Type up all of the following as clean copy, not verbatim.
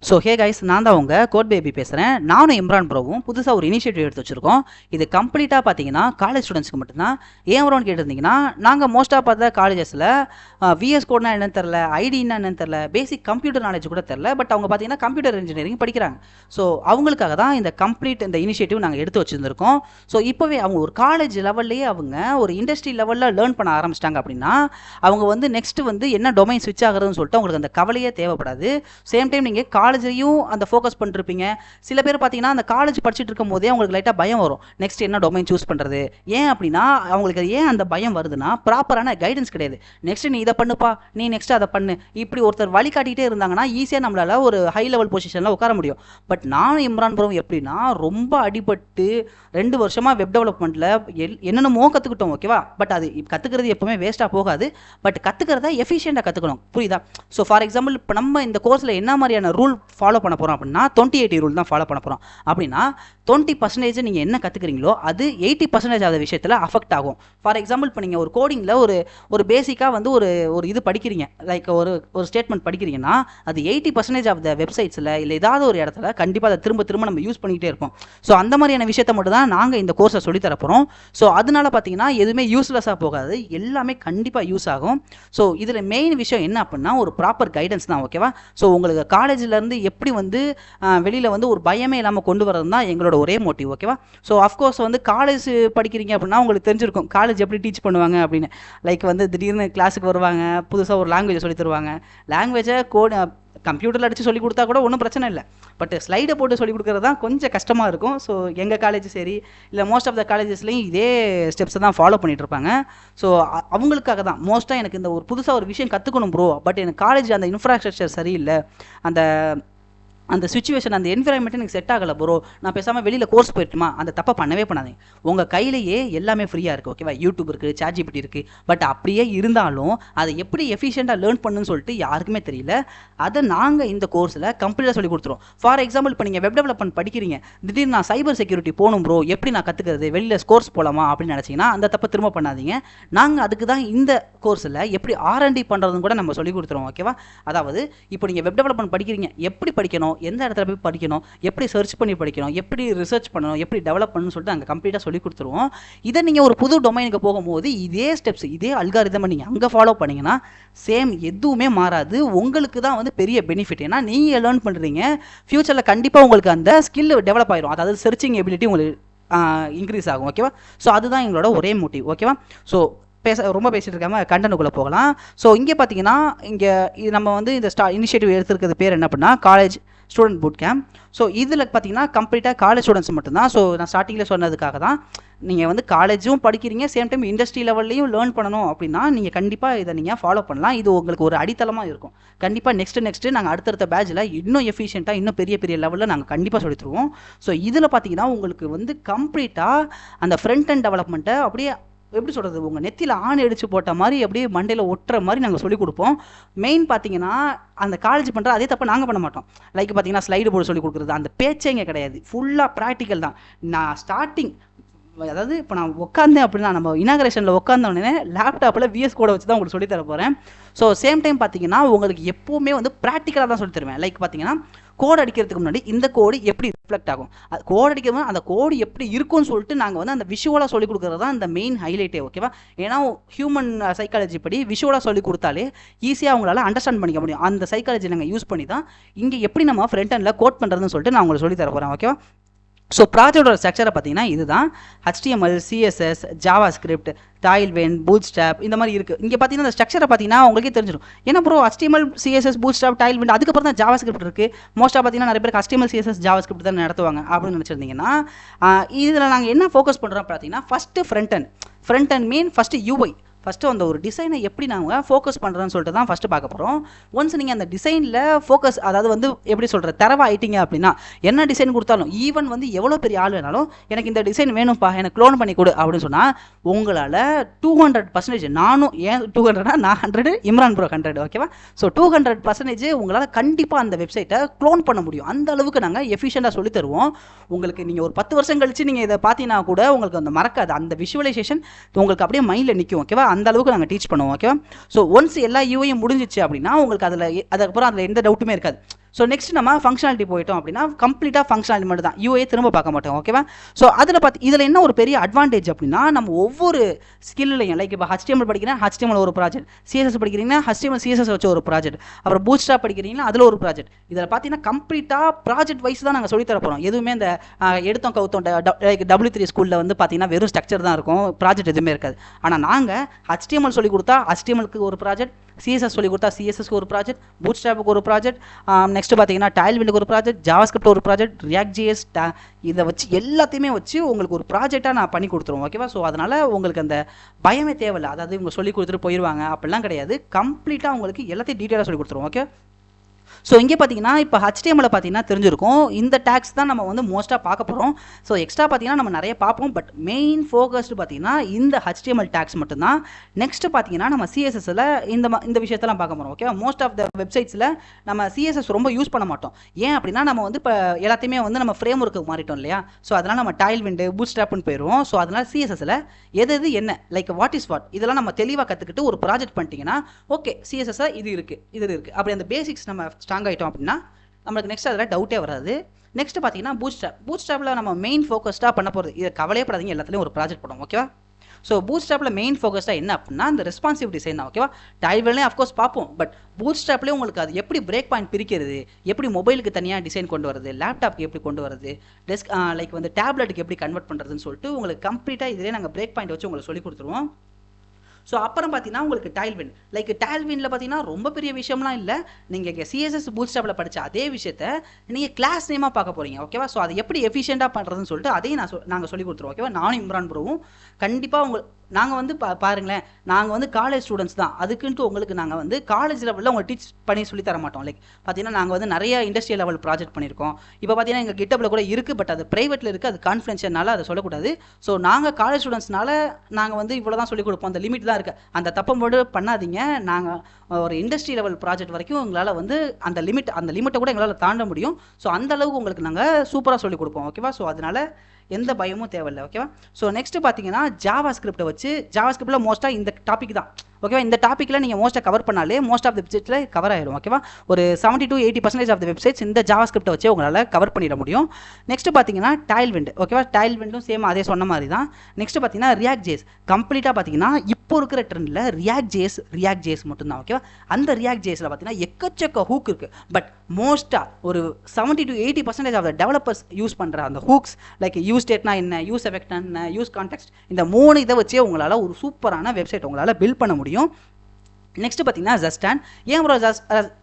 So hey guys, நான் தான் உங்கள் கோட் பேபி பேசுகிறேன். நானும் இம்ரான் ப்ரோவும் புதுசாக ஒரு இனிஷியேட்டிவ் எடுத்து வச்சுருக்கோம். இது கம்ப்ளீட்டாக பார்த்தீங்கன்னா காலேஜ் ஸ்டூடெண்ட்ஸ்க்கு மட்டும்தான். ஏன் ப்ரோன்னு கேட்டிருந்தீங்கன்னா, நாங்கள் மோஸ்ட்டாக பார்த்த காலேஜஸில் விஎஸ் கோட்னா என்னன்னு தெரில, ஐடின்னா என்னன்னு தெரில, பேசிக் கம்ப்யூட்டர் நாலேஜ் கூட தெரில. பட் அவங்க பார்த்தீங்கன்னா கம்ப்யூட்டர் இன்ஜினியரிங் படிக்கிறாங்க. ஸோ அவங்களுக்காக தான் இந்த இனிஷியேட்டிவ் நாங்கள் எடுத்து வச்சுருந்துருக்கோம். ஸோ இப்போவே அவங்க ஒரு காலேஜ் லெவல்லையே அவங்க ஒரு இண்டஸ்ட்ரி லெவலில் லேர்ன் பண்ண ஆரம்பிச்சிட்டாங்க அப்படின்னா, அவங்க வந்து நெக்ஸ்ட் வந்து என்ன டொமைன் ஸ்விட்ச் ஆகுறதுன்னு சொல்லிட்டு அவங்களுக்கு அந்த கவலையே தேவைப்படாது. சேம் டைம் நீங்கள் காலேஜையும் அந்த ஃபோக்கஸ் பண்ணிருப்பீங்க. சில பேர் பார்த்தீங்கன்னா அந்த காலேஜ் படிச்சுட்டு இருக்கும் போதே அவங்களுக்கு லைட்டாக பயம் வரும், நெக்ஸ்ட் என்ன டொமைன் சூஸ் பண்ணுறது. ஏன் அப்படின்னா அவங்களுக்கு ஏன் அந்த பயம் வருதுன்னா, ப்ராப்பரான கைடன்ஸ் கிடையாது. நெக்ஸ்ட் நீ இதை பண்ணுப்பா, நீ நெக்ஸ்ட் அதை பண்ணு, இப்படி ஒருத்தர் வழிகாட்டிகிட்டே இருந்தாங்கன்னா ஈஸியாக நம்மளால் ஒரு ஹை லெவல் பொசிஷனில் உட்கார முடியும். பட் நானும் இம்ரான் ப்ரோவும் எப்படின்னா ரொம்ப அடிபட்டு 2 வருஷமாக வெப் டெவலப்மெண்ட்டில் என்னென்னமோ கற்றுக்கிட்டோம். ஓகேவா? பட் அது கற்றுக்கிறது எப்பவுமே வேஸ்ட்டாக போகாது. பட் கற்றுக்கிறத எஃபிஷியண்டாக கற்றுக்கணும். புரியுதா? ஸோ ஃபார் எக்ஸாம்பிள் இப்போ நம்ம இந்த கோர்ஸில் என்ன மாதிரியான ரூல் ஃபாலோ பண்ண போகிறோம் அப்படின்னா 20-80 ரூல் தான் ஃபாலோ பண்ண போகிறோம். அப்படின்னா 20% நீங்கள் என்ன கற்றுக்குறீங்களோ அது 80% ஆகிற விஷயத்தில் அஃபெக்ட் ஆகும். ஃபார் எக்ஸாம்பிள் இப்போ நீங்கள் ஒரு கோடிங்கில் ஒரு பேசிக்காக வந்து ஒரு இது படிக்கிறீங்க, லைக் ஒரு ஸ்டேட்மெண்ட் படிக்கிறீங்கன்னா அது 80% ஆஃப் த வெப்சைட்ஸில் இல்லை ஏதாவது ஒரு இடத்துல கண்டிப்பாக அதை திரும்ப திரும்ப நம்ம யூஸ் பண்ணிக்கிட்டே இருப்போம். ஸோ அந்த மாதிரியான விஷயத்த மட்டும் தான் நாங்கள் இந்த கோர்ஸை சொல்லித்தர போகிறோம். ஸோ அதனால பார்த்தீங்கன்னா எதுவுமே யூஸ்லெஸ்ஸாக போகாது, எல்லாமே கண்டிப்பாக யூஸ் ஆகும். ஸோ இதில் மெயின் விஷயம் என்ன அப்படின்னா ஒரு ப்ராப்பர் கைடன்ஸ் தான். ஓகேவா? ஸோ உங்களுக்கு காலேஜிலேருந்து எப்படி வந்து வெளியில் வந்து ஒரு பயமே இல்லாமல் கொண்டு வரது தான் எங்களோட ஒரே மோட்டிவ். ஓகேவா? ஸோ அஃப்கோர்ஸ் வந்து காலேஜ் படிக்கிறீங்க அப்படின்னா உங்களுக்கு தெரிஞ்சிருக்கும் காலேஜ் எப்படி டீச் பண்ணுவாங்க அப்படின்னு. லைக் வந்து திடீர்னு கிளாஸுக்கு வருவாங்க, புதுசாக ஒரு லாங்குவேஜை சொல்லி தருவாங்க. லாங்குவேஜை கம்ப்யூட்டரில் அடித்து சொல்லி கொடுத்தா கூட ஒன்றும் பிரச்சனை இல்லை. பட் ஸ்லைடை போட்டு சொல்லி கொடுக்குறது தான் கொஞ்சம் கஷ்டமாக இருக்கும். ஸோ எங்கள் காலேஜ் சரி இல்லை மோஸ்ட் ஆஃப் த காலேஜஸ்லையும் இதே ஸ்டெப்ஸை தான் ஃபாலோ பண்ணிகிட்டு இருப்பாங்க. ஸோ அவங்களுக்காக தான் மோஸ்ட்டாக எனக்கு இந்த ஒரு புதுசாக ஒரு விஷயம் கற்றுக்கணும் ப்ரோ, பட் எனக்கு காலேஜ் அந்த இன்ஃப்ராஸ்ட்ரக்சர் சரியில்லை, அந்த சுச்சுவேஷன் அந்த என்விரான்மெண்ட் எனக்கு செட் ஆகலை ப்ரோ, நான் பேசாமல் வெளியில் கோர்ஸ் போயிட்டுமா, அந்த தப்பை பண்ணவே பண்ணாதீங்க. உங்கள் கையிலேயே எல்லாமே ஃப்ரீயாக இருக்குது. ஓகேவா? யூடியூப் இருக்குது, ChatGPT இருக்குது. பட் அப்படியே இருந்தாலும் அதை எப்படி எஃபிஷியண்டாக லேர்ன் பண்ணுன்னு சொல்லிட்டு யாருக்குமே தெரியல. அதை நாங்கள் இந்த கோர்ஸில் கம்ப்ளீட்டாக சொல்லி கொடுத்துருவோம். ஃபார் எக்ஸாம்பிள் இப்போ நீங்கள் வெப் டெவலப்மெண்ட் படிக்கிறீங்க, திடீர்னு நான் சைபர் செக்யூரிட்டி போகணும் ப்ரோ, எப்படி நான் கற்றுக்கிறது, வெளியில் கோர்ஸ் போகலாமா அப்படின்னு நினச்சிங்கன்னா அந்த தப்பை திரும்ப பண்ணாதீங்க. நாங்கள் அதுக்கு தான் இந்த கோர்ஸில் எப்படி R&D பண்ணுறதுன்னு கூட நம்ம சொல்லி கொடுத்துருவோம். ஓகேவா? அதாவது இப்போ நீங்கள் வெப் டெவலப்மெண்ட் படிக்கிறீங்க, எப்படி படிக்கணும், எந்த இடத்துல போய் படிக்கணும், எப்படி சர்ச் பண்ணி படிக்கணும், எப்படி ரிசர்ச் பண்ணணும், எப்படி டெவலப் பண்ணணும்னு சொல்லிட்டு அங்கே கம்ப்ளீட்டாக சொல்லி கொடுத்துருவோம். இதை நீங்கள் ஒரு புது டொமைனுக்கு போகும்போது இதே ஸ்டெப்ஸ் இதே அல்காரிதம் நீங்கள் அங்கே ஃபாலோ பண்ணிங்கன்னா சேம் எதுவுமே மாறாது. உங்களுக்கு தான் வந்து பெரிய பெனிஃபிட். ஏன்னா நீங்கள் லேர்ன் பண்ணுறீங்க, ஃப்யூச்சரில் கண்டிப்பாக உங்களுக்கு அந்த ஸ்கில் டெவலப் ஆயிரும். அதாவது சர்ச்சிங் எபிலிட்டி உங்களுக்கு இன்க்ரீஸ் ஆகும். ஓகேவா? ஸோ அதுதான் எங்களோட ஒரே மோட்டிவ். ஓகேவா? ஸோ ரொம்ப பேசிட்டு இருக்காம கண்டென்ட்டுக்குள்ளே போகலாம். ஸோ இங்கே பார்த்தீங்கன்னா இங்கே நம்ம வந்து இந்த இனிஷியேட்டிவ் எடுத்துருக்கிறது பேர் என்ன அப்படின்னா college student boot camp. So இதில் பார்த்தீங்கன்னா கம்ப்ளீட்டாக காலேஜ் ஸ்டூடெண்ட்ஸ் மட்டும்தான். ஸோ நான் ஸ்டார்டிங்கில் சொன்னதுக்காக தான், நீங்கள் வந்து காலேஜும் படிக்கிறீங்க, சேம் டைம் இண்டஸ்ட்ரி லெவல்லையும் லேர்ன் பண்ணணும் அப்படின்னா நீங்கள் கண்டிப்பாக இதை நீங்கள் ஃபாலோ பண்ணலாம். இது உங்களுக்கு ஒரு அடித்தளமாக இருக்கும். கண்டிப்பாக நெக்ஸ்ட்டு நாங்கள் அடுத்தடுத்த பேட்சில் இன்னும் எஃபிஷியண்ட்டாக இன்னும் பெரிய லெவலில் நாங்கள் கண்டிப்பாக சொல்லி தருவோம். ஸோ இதில் பார்த்தீங்கன்னா உங்களுக்கு வந்து கம்ப்ளீட்டாக அந்த ஃப்ரண்ட் அண்ட் டெவலப்மெண்ட்டை அப்படியே எப்படி சொல்கிறது, உங்கள் நெத்தியில் ஆணி அடித்து போட்ட மாதிரி அப்படியே மண்டையில் ஒட்டுற மாதிரி நாங்கள் சொல்லிக் கொடுப்போம். மெயின் பார்த்தீங்கன்னா அந்த காலேஜ் பண்ணுற அதே தப்பை நாங்கள் பண்ண மாட்டோம். லைக் பார்த்தீங்கன்னா ஸ்லைடு போர்டு சொல்லிக் கொடுக்குறது அந்த பேச்சே இங்கே கிடையாது, ஃபுல்லாக ப்ராக்டிக்கல் தான். நான் ஸ்டார்டிங் அதாவது இப்போ நான் உட்காந்தேன் அப்படின்னா நம்ம இனாகரேஷனில் உட்காந்தோடனே லேப்டாப்பில் விஎஸ் கோடை வச்சு தான் உங்களுக்கு சொல்லித்தர போகிறேன். ஸோ சேம் டைம் பார்த்தீங்கன்னா உங்களுக்கு எப்போவுமே வந்து ப்ராக்டிக்கலாக தான் சொல்லி தருவேன். லைக் பார்த்தீங்கன்னா கோட் அடிக்கிறதுக்கு முன்னாடி இந்த கோடு எப்படி ரிஃப்ளெக்ட் ஆகும், அது கோட் அடிக்கிறது அந்த கோடு எப்படி இருக்கும்னு சொல்லிட்டு நாங்கள் வந்து அந்த விஷுவலாக சொல்லிக் கொடுக்குறது தான் இந்த மெயின் ஹைலைட்டே. ஓகேவா? ஏன்னா ஹியூமன் சைக்காலஜி படி விஷுவலாக சொல்லிக் கொடுத்தாலே ஈஸியாக அவங்களால அண்டர்ஸ்டாண்ட் பண்ணிக்க முடியும். அந்த சைக்காலஜி நாங்கள் யூஸ் பண்ணி தான் இங்கே எப்படி நம்ம ஃப்ரண்ட் எண்டில் கோட் பண்ணுறதுன்னு சொல்லிட்டு நான் உங்களுக்கு சொல்லி தர போகிறேன். ஓகேவா? ஸோ ப்ராஜெக்டோட ஸ்ட்ரக்சரை பார்த்தீங்கன்னா இதுதான் HTML, CSS, JavaScript, Tailwind, Bootstrap இந்த மாதிரி இருக்குது. இங்கே பார்த்தீங்கன்னா இந்த ஸ்ட்ரக்சரை பார்த்தீங்கன்னா உங்களுக்கே தெரிஞ்சிடும். ஏன்னா bro HTML, CSS, Bootstrap, Tailwind அதுக்கப்புறம் தான் JavaScript இருக்குது. மோஸ்ட்டாக பார்த்தீங்கன்னா நிறைய பேருக்கு HTML, CSS, JavaScript தான் நடத்துவாங்க அப்படின்னு நினச்சிருந்தீங்கன்னா இதில் நாங்கள் என்ன ஃபோக்கஸ் பண்ணுறோம் பார்த்தீங்கன்னா first front and mean first UI. First அந்த ஒரு டிசைனை எப்படி நாங்கள் ஃபோக்கஸ் பண்ணுறோன்னு சொல்லிட்டு தான் ஃபஸ்ட்டு பார்க்க போகிறோம். ஒன்ஸ் நீங்கள் அந்த டிசைனில் ஃபோக்கஸ் அதாவது வந்து எப்படி சொல்கிற தரவா ஆயிட்டீங்க அப்படின்னா என்ன டிசைன் கொடுத்தாலும் ஈவன் வந்து எவ்வளோ பெரிய ஆள் வேணாலும் எனக்கு இந்த டிசைன் வேணும்ப்பா எனக்கு க்ளோன் பண்ணி கொடு அப்படின்னு சொன்னால் உங்களால் 200% நானும் ஏன் 200 நான் 100 இம்ரான் ப்ரோ 100. ஓகேவா? ஸோ 200% உங்களால் கண்டிப்பாக அந்த வெப்சைட்டை க்ளோன் பண்ண முடியும். அந்த அளவுக்கு நாங்கள் எஃபிஷியண்டாக சொல்லி தருவோம். உங்களுக்கு நீங்கள் ஒரு 10 வருஷம் கழிச்சு நீங்கள் இதை பார்த்தீங்கன்னா கூட உங்களுக்கு அந்த மறக்காது, அந்த விஷுவலைசேஷன் உங்களுக்கு அப்படியே மைண்டில் நிற்கும். ஓகேவா? அந்த அளவுக்கு நாங்கள் டீச் பண்ணுவோம். ஓகேவா? ஸோ ஒன்ஸ் எல்லா யூஐயும் முடிஞ்சிச்சு அப்படின்னா உங்களுக்கு அதுக்கப்புறம் அதில் எந்த டவுட்டுமே இருக்காது. ஸோ நெக்ஸ்ட் நம்ம ஃபங்க்ஷனாலிட்டி போயிட்டோம் அப்படின்னா கம்ப்ளீட்டாக ஃபங்க்ஷனாலிட்டி மட்டும் தான், யூஏ திரும்ப பார்க்க மாட்டோம். ஓகேவா? ஸோ அதில் இதில் என்ன ஒரு பெரிய அட்வான்டேஜ் அப்படின்னா நம்ம ஒவ்வொரு ஸ்கில்லையும் லைக் இப்போ HTML படிக்கிறேன், HTML ஒரு ப்ராஜெக்ட், CSS படிக்கிறீங்கன்னா HTML CSS வச்சு ஒரு ப்ராஜெக்ட், அப்புறம் பூட்ஸ்ட்ராப் படிக்கிறீங்கன்னா அதில் ஒரு ப்ராஜெக்ட். இதில் பார்த்தீங்கன்னா கம்ப்ளீட்டாக ப்ராஜெக்ட் வைஸ் தான் நாங்கள் சொல்லித்தர போகிறோம். எதுவுமே இந்த எடுத்தோம் கவுத்தோம் லைக் W3 ஸ்கூலில் வந்து பார்த்தீங்கன்னா வெறும் ஸ்ட்ரக்சர் தான் இருக்கும், ப்ராஜெக்ட் எதுவுமே இருக்காது. ஆனால் நாங்கள் HTML சொல்லி கொடுத்தா HTMLக்கு ஒரு ப்ராஜெக்ட், CSS சொல்லி கொடுத்தா CSSக்கு ஒரு ப்ராஜெக்ட், பூட்ஸ்ட்ராப்புக்கு ஒரு ப்ராஜெக்ட், நெக்ஸ்ட் பார்த்தீங்கன்னா டைல்விண்டுக்கு ஒரு ப்ராஜெக்ட், ஜாவாஸ்கிரிப்ட் ஒரு ப்ராஜெக்ட், React.js இதை வச்சு எல்லாத்தையுமே வச்சு உங்களுக்கு ஒரு ப்ராஜெக்டாக நான் பண்ணி கொடுத்துருவோம். ஓகேவா? ஸோ அதனால் உங்களுக்கு அந்த பயமே தேவையில்லை. அதாவது இவங்க சொல்லி கொடுத்துட்டு போயிடுவாங்க அப்படிலாம் கிடையாது. கம்ப்ளீட்டாக உங்களுக்கு எல்லாத்தையும் டீட்டெயிலாக சொல்லி கொடுத்துருவோம். ஓகே? ஸோ இங்கே பார்த்தீங்கன்னா இப்போ HTML பார்த்தீங்கன்னா தெரிஞ்சிருக்கும், இந்த டேக்ஸ் தான் நம்ம வந்து மோஸ்ட்டாக பார்க்க போகிறோம். ஸோ எக்ஸ்ட்ரா பார்த்தீங்கன்னா நம்ம நிறைய பார்ப்போம், பட் மெயின் ஃபோக்கஸ்டு பார்த்தீங்கன்னா இந்த HTML டேக்ஸ் மட்டும்தான். நெக்ஸ்ட்டு பார்த்தீங்கன்னா நம்ம CSSல இந்த விஷயத்தெல்லாம் பார்க்க போகிறோம். ஓகே? மோஸ்ட் ஆஃப் த வெப்சைட்ஸில் நம்ம CSS ரொம்ப யூஸ் பண்ண மாட்டோம். ஏன் அப்படின்னா நம்ம வந்து இப்போ எல்லாத்தையுமே வந்து நம்ம ஃப்ரேம் ஒர்க்கு மாறிட்டோம் இல்லையா? ஸோ அதனால் நம்ம டைல்விண்டு பூட்ஸ்ட்ராப்னு போயிடுவோம். ஸோ அதனால் CSSல எது என்ன லைக் வாட் இஸ் வாட் இதெல்லாம் நம்ம தெளிவாக கற்றுக்கிட்டு ஒரு ப்ராஜெக்ட் பண்ணிட்டீங்கன்னா ஓகே CSS இது இருக்குது அப்படி அந்த பேசிக்ஸ் நம்ம ஸ்ட்ராங் ஆகிட்டோம் அப்படின்னா நம்மளுக்கு நெக்ஸ்ட் அதில் டவுட்டே வராது. நெக்ஸ்ட் பார்த்தீங்கன்னா பூட்ஸ்ட்ராப்பில் நம்ம மெயின் ஃபோக்கஸ்டாக பண்ண போகிறது, இதை கவலையப்படாதீங்க, எல்லாத்துலேயும் ஒரு ப்ராஜெக்ட் பண்ணுவோம். ஓகேவா? ஸோ பூட்ஸ்ட்ராப்பில் மெயின் ஃபோக்கஸ்டாக என்ன அப்படின்னா இந்த ரெஸ்பான்சிவ் டிசைன் தான். ஓகேவா? டைல்விண்ட்லேயும் அஃப்கோர்ஸ் பார்ப்போம், பட் பூட்ஸ்ட்ராப்லேயும் உங்களுக்கு அது எப்படி பிரேக் பாயிண்ட் பிரிக்கிறது, எப்படி மொபைலுக்கு தனியாக டிசைன் கொண்டு வரது, லேப்டாப்க்கு எப்படி கொண்டு வரது, டெஸ்க் லைக் வந்து டேப்லெட்டுக்கு எப்படி கன்வெர்ட் பண்ணுறதுன்னு சொல்லிட்டு உங்களுக்கு கம்ப்ளீட்டாக இதிலே நாங்கள் பிரேக் பாயிண்ட் வச்சு உங்களுக்கு சொல்லி கொடுத்துருவோம். ஸோ அப்புறம் பார்த்தீங்கன்னா உங்களுக்கு டைல்விண்ட் லைக் டைல்விண்டில் பார்த்தீங்கன்னா ரொம்ப பெரிய விஷயம்லாம் இல்லை, நீங்கள் இங்கே CSS பூட்ஸ்ட்ராப்பில் படித்த அதே விஷயத்த நீங்கள் கிளாஸ் நேமாக பார்க்க போகிறீங்க. ஓகேவா? ஸோ அதை எப்படி எஃபிஷியண்டாக பண்ணுறதுன்னு சொல்லிட்டு அதையும் நாங்கள் சொல்லி கொடுத்துருவோம். ஓகேவா? நானும் இம்ரான் ப்ரோவும் கண்டிப்பாக நாங்கள் வந்து பாருங்களேன், நாங்கள் வந்து காலேஜ் ஸ்டூடெண்ட்ஸ் தான், அதுக்குன்ட்டு உங்களுக்கு நாங்கள் வந்து காலேஜ் லெவலில் உங்களுக்கு டீச் பண்ணி சொல்லி தர மாட்டோம். லைக் பார்த்தீங்கன்னா நாங்கள் வந்து நிறைய இண்டஸ்ட்ரியல் லெவல் ப்ராஜெக்ட் பண்ணியிருக்கோம். இப்போ பார்த்தீங்கன்னா எங்கள் கிட்டப்பில் கூட இருக்குது, பட் அது ப்ரைவேட்டில் இருக்குது, அது கான்ஃபிடென்ஷியல்னால அதை சொல்லக்கூடாது. ஸோ நாங்கள் காலேஜ் ஸ்டூடெண்ட்ஸ்னால நாங்கள் வந்து இவ்வளோ தான் சொல்லிக் கொடுப்போம், அந்த லிமிட் தான் இருக்குது, அந்த தப்பை மட்டும் பண்ணாதீங்க. நாங்கள் ஒரு இண்டஸ்ட்ரி லெவல் ப்ராஜெக்ட் வரைக்கும் எங்களால் வந்து அந்த லிமிட்டை கூட எங்களால் தாண்ட முடியும். ஸோ அந்த அளவுக்கு உங்களுக்கு நாங்கள் சூப்பராக சொல்லிக் கொடுப்போம். ஓகேவா? ஸோ அதனால் எந்த பயமும் தேவையில்லை. ஓகேவா? ஸோ நெக்ஸ்ட் பார்த்தீங்கன்னா ஜாவாஸ்கிரிப்டை வச்சு ஜாவாஸ்கிரிப்டில் மோஸ்ட்டாக இந்த டாபிக் தான். ஓகேவா? இந்த டாப்பிக்கில் நீங்கள் மோஸ்ட்டாக கவர் பண்ணாலே மோஸ்ட் ஆஃப் த வெப்சைட்ஸில் கவர் ஆயிடும். ஓகேவா? ஒரு 70 to 80% ஆஃப் த வெப்சைட்ஸ் இந்த ஜாவாஸ்கிரிப்டை வச்சு உங்களால் கவர் பண்ணிட முடியும். நெக்ஸ்ட் பார்த்தீங்கன்னா டைல்விண்ட். ஓகேவா? டைல்விண்டும் சேம் அதே சொன்ன மாதிரி தான். நெக்ஸ்ட் பார்த்தீங்கன்னா React.js கம்ப்ளீட்டாக பார்த்தீங்கன்னா இப்போ இருக்கிற ட்ரெண்டில் React.js மட்டும்தான். ஓகேவா? அந்த React.jsல பார்த்தீங்கன்னா எக்கச்சக்க ஹூக் இருக்குது, பட் மோஸ்ட்டாக ஒரு 70 to 80% of the developers use பண்ணுற அந்த ஹூக்ஸ் லைக் யூஸ் ஸ்டேட்னா என்ன, யூஸ் எஃபெக்ட் என்ன, யூஸ் கான்டெக்ஸ்ட், இந்த 3 இதை வச்சே உங்களால் ஒரு சூப்பரான வெப்சைட் உங்களால் பில்ட் பண்ண முடியும். நெக்ஸ்ட் பார்த்தீங்கன்னா ஜஸ்டாண்ட். ஏன் ப்ரோ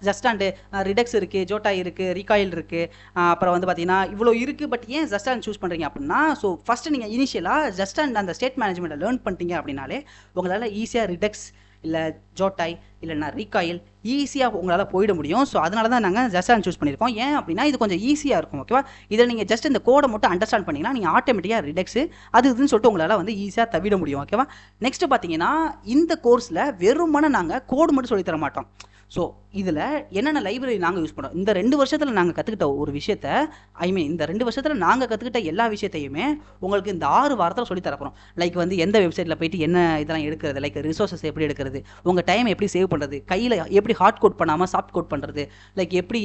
ஜஸ்டாண்டு ரிடெக்ஸ் இருக்குது, ஜோட்டா இருக்குது, ரீகாயில் இருக்குது, அப்புறம் வந்து பார்த்தீங்கன்னா இவ்வளோ இருக்குது, பட் ஏன் ஜஸ்டாண்ட் சூஸ் பண்ணுறீங்க அப்படின்னா ஸோ ஃபஸ்ட்டு நீங்கள் இனிஷியலாக ஜஸ்டாண்ட் அந்த ஸ்டேட் மேனேஜ்மெண்ட்டை லேர்ன் பண்ணிட்டீங்க அப்படின்னாலே உங்களால் ஈஸியாக ரிடெக்ஸ் இல்லை ஜோட்டாய் இல்லைன்னா ரீகாயில் ஈஸியாக உங்களால் போயிட முடியும். ஸோ அதனால தான் நாங்கள் ஜஸ்டாண்ட் சூஸ் பண்ணியிருக்கோம். ஏன் அப்படின்னா இது கொஞ்சம் ஈஸியாக இருக்கும். ஓகேவா? இதில் நீங்கள் ஜஸ்ட் இந்த கோடை மட்டும் அண்டர்ஸ்டாண்ட் பண்ணிங்கன்னா நீங்கள் ஆட்டோமேட்டிக்காக ரிடெக்ஸு அது இதுன்னு சொல்லிட்டு உங்களால் வந்து ஈஸியாக தவிட முடியும். ஓகேவா? நெக்ஸ்ட் பார்த்தீங்கன்னா இந்த கோர்ஸில் வெறுமனே நாங்கள் கோடு மட்டும் சொல்லித்தர மாட்டோம். ஸோ இதில் என்னென்ன லைப்ரரி நாங்கள் யூஸ் பண்ணுறோம், இந்த 2 வருஷத்தில் நாங்கள் கற்றுக்கிட்ட ஒரு விஷயத்த இந்த 2 வருஷத்தில் நாங்கள் கற்றுக்கிட்ட எல்லா விஷயத்தையுமே உங்களுக்கு இந்த 6 வாரத்தில் சொல்லி தரப்போம். லைக் வந்து எந்த வெப்சைட்டில் போயிட்டு என்ன இதெல்லாம் எடுக்கிறது, லைக் ரிசோர்ஸஸ் எப்படி எடுக்கிறது, உங்கள் டைம் எப்படி சேவ் பண்ணுறது, கையில் எப்படி ஹார்ட் கோட் பண்ணாமல் சாஃப்ட் கோட் பண்ணுறது, லைக் எப்படி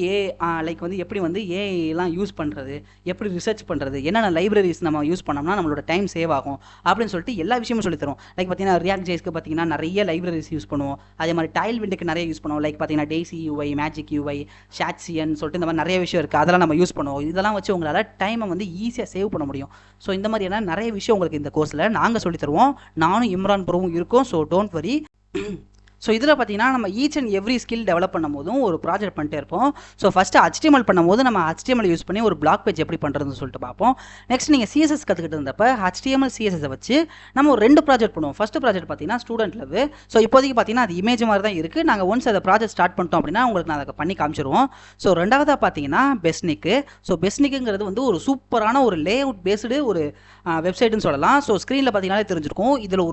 எப்படி வந்து ஏஐலாம் யூஸ் பண்ணுறது, எப்படி ரிசர்ச் பண்ணுறது, என்னென்ன லைப்ரரிஸ் நம்ம யூஸ் பண்ணோம்னா நம்மளோட டைம் சேவ் ஆகும் அப்படின்னு சொல்லிட்டு எல்லா விஷயமும் சொல்லித்தரோம். லைக் பார்த்தீங்கன்னா React.jsக்கு பார்த்தீங்கன்னா நிறைய லைப்ரரிஸ் யூஸ் பண்ணுவோம். அதே மாதிரி டைல்விண்டுக்கு நிறைய யூஸ் பண்ணுவோம். லைக் பார்த்தீங்கன்னா டேசி யூஐ, மேஜிக் யூஐ, ஷாட்சியன் சொல்லிட்டு இந்த மாதிரி நிறைய விஷயம் இருக்குது, அதெல்லாம் நம்ம யூஸ் பண்ணுவோம். இதெல்லாம் வச்சு உங்களால் டைமை வந்து ஈஸியாக சேவ் பண்ண முடியும். ஸோ இந்த மாதிரியான நிறைய விஷயம் உங்களுக்கு இந்த கோர்ஸில் நாங்கள் சொல்லித் தருவோம். நானும் இம்ரான் ப்ரோவும் இருக்கோம். So don't worry. ஸோ இதில் பார்த்தீங்கன்னா நம்ம each and every skill develop பண்ணும் போதும் ஒரு ப்ராஜெக்ட் பண்ணிட்டே இருப்போம். ஸோ ஃபஸ்ட்டு HTML பண்ணும்போது நம்ம HTML யூஸ் பண்ணி ஒரு பிளாக் பேஜ் எப்படி பண்ணுறதுன்னு சொல்லிட்டு பார்ப்போம். நெக்ஸ்ட் நீங்கள் CSS கற்றுக்கிட்டு இருந்தப்போ HTML CSS வச்சு நம்ம ஒரு 2 ப்ராஜெக்ட் பண்ணுவோம். ஃபஸ்ட்டு ப்ராஜெக்ட் பார்த்தீங்கன்னா ஸ்டூடெண்ட் லெவல். ஸோ இப்போதைக்கு பார்த்தீங்கன்னா அது இமேஜ் மாதிரி தான் இருக்குது. நாங்கள் ஒன்ஸ் அதை ப்ராஜெக்ட் ஸ்டார்ட் பண்ணிட்டோம் அப்படின்னா உங்களுக்கு நான் அதை பண்ணி காமிச்சிருவோம். ஸோ ரெண்டாவதாக பார்த்தீங்கன்னா பெஸ்னிக்கு. ஸோ பெஸ்னிக்குங்கிறது வந்து ஒரு சூப்பரான ஒரு லே அவுட் பேஸ்டு ஒரு வெப்சைட்டுன்னு சொல்லலாம். ஸோ ஸ்க்ரீனில் பார்த்தீங்கன்னாலே தெரிஞ்சிருக்கும். இதில்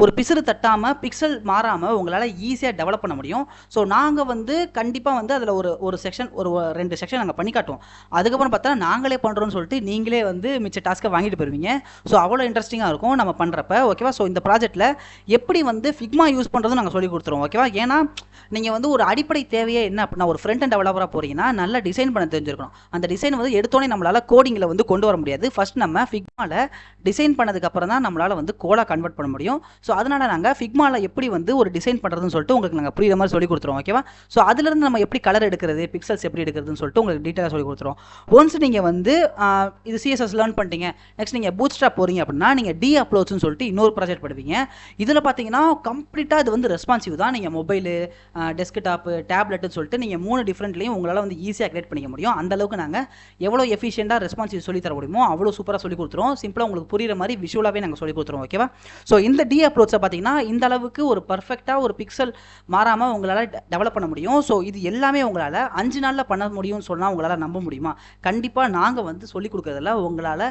ஒரு பிசுறு தட்டாமல் பிக்சல் மாறாமல் உங்களால் ஈஸியாக டெவலப் பண்ண முடியும். ஸோ நாங்கள் வந்து கண்டிப்பாக வந்து அதில் ஒரு செக்ஷன் ஒரு 2 செக்ஷன் நாங்கள் பண்ணி காட்டுவோம். அதுக்கப்புறம் பார்த்தா நாங்களே பண்ணுறோம்னு சொல்லிட்டு நீங்களே வந்து மிச்ச டாஸ்க்கை வாங்கிட்டு போயிருவீங்க. ஸோ அவ்வளோ இன்ட்ரெஸ்டிங்காக இருக்கும் நம்ம பண்ணுறப்ப. ஓகேவா? ஸோ இந்த ப்ராஜெக்ட்டில் எப்படி வந்து ஃபிக்மா யூஸ் பண்ணுறதும் நாங்கள் சொல்லி கொடுத்துருவோம். ஓகேவா? ஏன்னா நீங்கள் வந்து ஒரு அடிப்படை தேவையே என்ன அப்படின்னா, ஒரு ஃப்ரண்ட் அண்ட் டெவலப்பராக போகிறீங்கன்னா நல்லா டிசைன் பண்ண தெரிஞ்சிருக்கணும். அந்த டிசைன் வந்து எடுத்தோடனே நம்மளால் கோடிங்கில் வந்து கொண்டு வர முடியாது. ஃபர்ஸ்ட் நம்ம ஃபிக்மாவில் டிசைன் பண்ணதுக்கப்புறம் தான் நம்மளால் வந்து கோடாக கன்வெர்ட் பண்ண முடியும். ஸோ அதனால் நாங்கள் ஃபிக்மாவில் எப்படி வந்து ஒரு டிசைன் பண்ணுறதுன்னு சொல்லிட்டு உங்களுக்கு நாங்கள் புரியுற மாதிரி சொல்லி கொடுத்துருவோம். ஓகேவா? ஸோ அதுலேருந்து நம்ம எப்படி கலர் எடுக்கிறது, பிக்சல்ஸ் எப்படி எடுக்கிறதுன்னு சொல்லிட்டு உங்களுக்கு டீட்டெயிலாக சொல்லி கொடுத்துருவோம். ஒன்ஸ் நீங்கள் வந்து இது சிஎஸ்எஸ் லேர்ன் பண்ணிட்டீங்க, நெக்ஸ்ட் நீங்கள் பூட்ஸ்ட்ராப் போகிறீங்க அப்படின்னா நீங்கள் டி அப்லோட்ஸ்னு சொல்லிட்டு இன்னொரு ப்ராஜெக்ட் பண்ணுவீங்க. இதில் பார்த்தீங்கன்னா கம்ப்ளீட்டாக இது வந்து ரெஸ்பான்சிவ் தான். நீங்கள் மொபைலு, டெஸ்க்டாப்பு, டேப்லெட்டுன்னு சொல்லிட்டு நீங்கள் 3 டிஃப்ரெண்ட்லையும் உங்களால் வந்து ஈஸியாக கிரியேட் பண்ணிக்க முடியும். அந்த அளவுக்கு நாங்கள் எவ்வளோ எஃபிஷியண்டாக ரெஸ்பான்சிவ் சொல்லி தர முடியுமோ அவ்வளோ சூப்பராக சொல்லி கொடுத்துருவோம். சிம்பிளாக உங்களுக்கு புரியுற மாதிரி விஷுவலாகவே நாங்கள் சொல்லி கொடுத்துருவோம். ஓகேவா? ஸோ இந்த டி அப்ரோச்சை பார்த்தீங்கன்னா இந்த அளவுக்கு ஒரு பர்ஃபெக்டாக ஒரு பிக்சல் மாறாமல் உங்களால் டெவலப் பண்ண முடியும். ஸோ இது எல்லாமே உங்களால் 5 நாளில் பண்ண முடியும்னு சொன்னால் உங்களால் நம்ப முடியுமா? கண்டிப்பாக நாங்கள் வந்து சொல்லிக் கொடுக்குறதில்ல. உங்களால்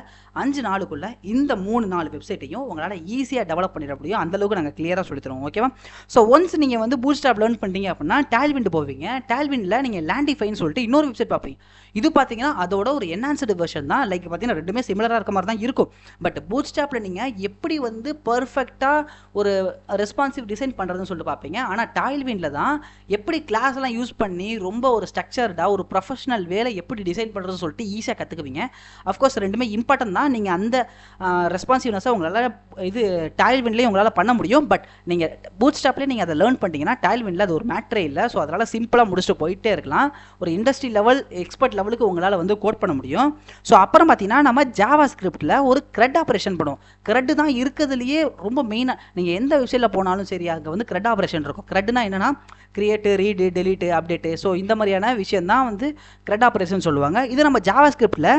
5 நாளுக்குள்ளே இந்த 3-4 வெப்சைட்டையும் உங்களால் ஈஸியாக டெவலப் பண்ணிட முடியும். அந்தளவுக்கு நாங்கள் கிளியராக சொல்லி தருவோம். ஓகேவா? ஸோ ஒன்ஸ் நீங்கள் வந்து பூட்ஸ்ட்ராப் லேர்ன் பண்ணிட்டீங்க அப்படின்னா டேல்விண்ட் போவீங்க. டேல்விண்டில் நீங்கள் லேண்டிஃபைன்னு சொல்லிட்டு இன்னொரு வெப்சைட் பார்ப்பீங்க. இது பார்த்தீங்கன்னா அதோட ஒரு என்ஹான்ஸ்டு வெர்ஷன் தான். லைக் பார்த்தீங்கன்னா ரெண்டுமே சிமிலராக இருக்க மாதிரி தான் இருக்கும். பட் பூட்ஸ்ட்ராப்பில் நீங்கள் எப்படி வந்து பர்ஃபெக்டாக ஒரு ரெஸ்பான்சிவ் டிசைன் பண்ணுறதுன்னு சொல்லிட்டு பார்ப்பீங்க. ஆனால் டேல்விண்டில் தான் எப்படி கிளாஸ்லாம் யூஸ் பண்ணி ரொம்ப ஒரு ஸ்ட்ரக்சர்டாக ஒரு ப்ரொஃபஷனல் வேலை எப்படி டிசைன் பண்ணுறதுன்னு சொல்லிட்டு ஈஸியாக கற்றுக்குவீங்க. அஃப்கோர்ஸ் ரெண்டுமே இம்பார்ட்டன்ட் தான். நீங்கள் அந்த ரெஸ்பான்சிவ்னஸை உங்களால் இது டேல்விண்ட்லேயே உங்களால் பண்ண முடியும். பட் நீங்கள் பூட்ஸ்ட்ராப்லேயே நீங்கள் அதை லேர்ன் பண்ணிட்டீங்கன்னா டேல்விண்டில் அது ஒரு மேட்ரே இல்லை. ஸோ அதனால் சிம்பிளாக முடிச்சுட்டு போயிட்டே இருக்கலாம். ஒரு இண்டஸ்ட்ரி லெவல் எக்ஸ்பர்ட் லெவலுக்கு உங்களால் வந்து கோட் பண்ண முடியும். ஸோ அப்புறம் பார்த்தீங்கன்னா நம்ம ஜாவா ஸ்கிரிப்டில் ஒரு க்ரெட் ஆப்ரேஷன் பண்ணுவோம். க்ரெட் தான் இருக்கிறதுலையே ரொம்ப மெயினாக. நீங்கள் எந்த விஷயத்தில் போனாலும் சரி அங்கே வந்து க்ரெட் ஆப்ரேஷன் இருக்கும். க்ரெட்னா என்னென்னா create, read, delete, update. So இந்த மாதிரியான விஷயம் தான் வந்து க்ரெட் ஆப்ரேஷன் சொல்லுவாங்க. இது நம்ம ஜாவா ஸ்கிரிப்டில்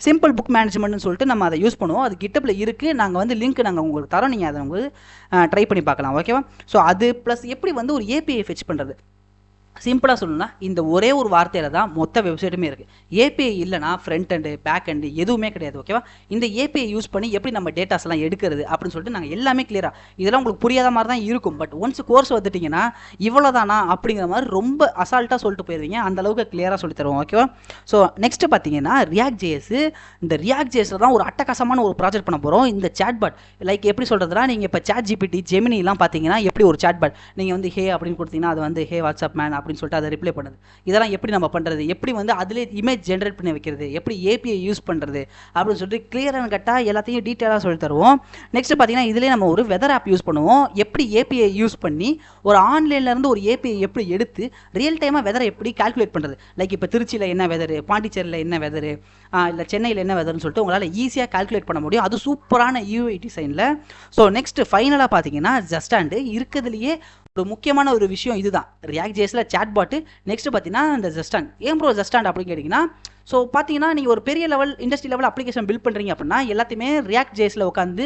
சிம்பிள் புக் மேனேஜ்மெண்ட்னு சொல்லிட்டு நம்ம அதை யூஸ் பண்ணுவோம். அது கிட்டப்பில் இருக்குது. நாங்கள் வந்து லிங்க் நாங்கள் உங்களுக்கு தரோம். நீங்கள் அதை வந்து ட்ரை பண்ணி பார்க்கலாம். ஓகேவா? ஸோ அது ப்ளஸ் எப்படி வந்து ஒரு ஏபிஐ ஃபெச் பண்ணுறது, சிம்பிளாக சொல்லணும்னா இந்த ஒரே ஒரு வார்த்தையில் தான் மொத்த வெப்சைட்டுமே இருக்குது. ஏபிஐ இல்லைனா ஃப்ரண்ட் அண்டு பேக் அண்டு எதுவுமே கிடையாது. ஓகேவா? இந்த ஏபிஐ யூஸ் பண்ணி எப்படி நம்ம டேட்டாஸ்லாம் எடுக்கிறது அப்படின்னு சொல்லிட்டு நாங்கள் எல்லாமே கிளியராக, இதெல்லாம் உங்களுக்கு புரியாத மாதிரி தான் இருக்கும். பட் ஒன்ஸ் கோர்ஸ் வந்துட்டிங்கன்னா இவ்வளோதானா அப்படிங்கிற மாதிரி ரொம்ப அசால்ட்டாக சொல்லிட்டு போயிடுவீங்க. அந்த அளவுக்கு கிளியராக சொல்லி தருவோம். ஓகேவா? ஸோ நெக்ஸ்ட்டு பார்த்தீங்கன்னா ரியாக்ட் ஜேஎஸ். இந்த ரியாக்ட் ஜேஎஸில் தான் ஒரு அட்டகாசமான ஒரு ப்ராஜெக்ட் பண்ண போகிறோம். இந்த சேட்பாட் லைக் எப்படி சொல்கிறதுனா, நீங்கள் இப்போ சாட் ஜிபிடி, ஜெமினிலாம் பார்த்தீங்கன்னா எப்படி ஒரு சேட்பாட் நீங்கள் வந்து ஹே அப்படின்னு கொடுத்தீங்கன்னா அது வந்து ஹே வாட்ஸ்அப் மேன் அப்படின்னு சொல்லிட்டு அதை ரிப்ளை பண்ணுது. இதெல்லாம் எப்படி நம்ம பண்ணுறது, எப்படி வந்து அதிலே இமேஜ் ஜென்ரேட் பண்ணி வைக்கிறது, எப்படி ஏபிஐ யூஸ் பண்ணுறது அப்படின்னு சொல்லிட்டு கிளியராக கட்டாக எல்லாத்தையும் டீட்டெயிலாக சொல்லி தருவோம். நெக்ஸ்ட் பார்த்தீங்கன்னா இதிலே நம்ம ஒரு வெதர் ஆப் யூஸ் பண்ணுவோம். எப்படி ஏபிஐ யூஸ் பண்ணி ஒரு ஆன்லைன்லேருந்து ஒரு ஏபிஐ எப்படி எடுத்து ரியல் டைமாக வெதரை எப்படி கால்குலேட் பண்ணுறது. லைக் இப்போ திருச்சியில் என்ன வெதரு, பாண்டிச்சேரியில் என்ன வெதரு, இல்லை சென்னையில் என்ன வெதர்னு சொல்லிட்டு உங்களால் ஈஸியாக கால்குலேட் பண்ண முடியும். அது சூப்பரான யூஐ டிசைனில். ஸோ நெக்ஸ்ட் ஃபைனலாக பார்த்தீங்கன்னா ஜஸ்டாண்டு இருக்கிறதுலையே ஒரு முக்கியமான ஒரு விஷயம் இதுதான். ரியாக்ட் ஜேஎஸ்ல சேட் பாட்டு. நெக்ஸ்ட் பார்த்தீங்கன்னா இந்த ஜஸ்டாண்ட். ஏன் ப்ரோ ஜஸ்டாண்ட் அப்படின்னு கேட்டிங்கன்னா, ஸோ பார்த்தீங்கன்னா நீங்கள் ஒரு பெரிய level industry level application build பண்ணுறீங்க அப்படின்னா எல்லாத்தையுமே ரியாக்ட் ஜேஎஸில் உட்காந்து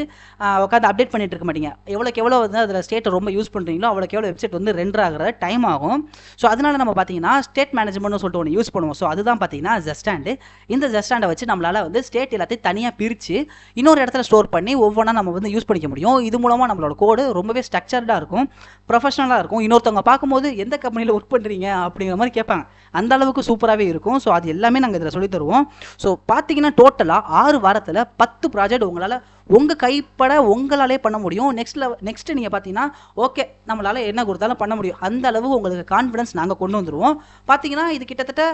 அப்டேட் பண்ணிட்டு இருக்க மாட்டீங்க. எவ்வளோ வந்து அதில் ஸ்டேட்டை ரொம்ப யூஸ் பண்ணுறீங்களோ அவ்வளோக்கு எவ்வளோ வெப்சைட் வந்து ரெண்டர் ஆகிற டைம் ஆகும். ஸோ அதனால நம்ம பார்த்தீங்கன்னா ஸ்டேட் மேனேஜ்மெண்ட்னு சொல்லிட்டு ஒன்று யூஸ் பண்ணுவோம். ஸோ அதுதான் பார்த்தீங்கன்னா ஜஸ்டாண்டு. இந்த ஜஸ்டாண்டை வச்சு நம்மளால் வந்து ஸ்டேட் எல்லாத்தையும் தனியாக பிரித்து இன்னொரு இடத்துல ஸ்டோர் பண்ணி ஒவ்வொன்றா நம்ம வந்து யூஸ் பண்ணிக்க முடியும். இது மூலமாக நம்மளோட கோடு ரொம்பவே ஸ்ட்ரக்சர்டாக இருக்கும், ப்ரொஃபஷனலாக இருக்கும். இன்னொருத்தவங்க பார்க்கும்போது எந்த கம்பெனியில் ஒர்க் பண்ணுறீங்க அப்படிங்கிற மாதிரி கேட்பாங்க. அந்த அளவுக்கு சூப்பராகவே இருக்கும். ஸோ அது எல்லாமே நாங்கள் இதில் சொல்லி தருவோம். ஸோ பார்த்தீங்கன்னா டோட்டலாக 6 வாரத்தில் 10 ப்ராஜெக்ட் உங்களால் உங்கள் கைப்பட உங்களாலே பண்ண முடியும். நெக்ஸ்ட் நீங்கள் பார்த்தீங்கன்னா ஓகே நம்மளால் என்ன கொடுத்தாலும் பண்ண முடியும். அந்த அளவுக்கு உங்களுக்கு கான்ஃபிடன்ஸ் நாங்கள் கொண்டு வந்துடுவோம். பார்த்தீங்கன்னா இது கிட்டத்தட்ட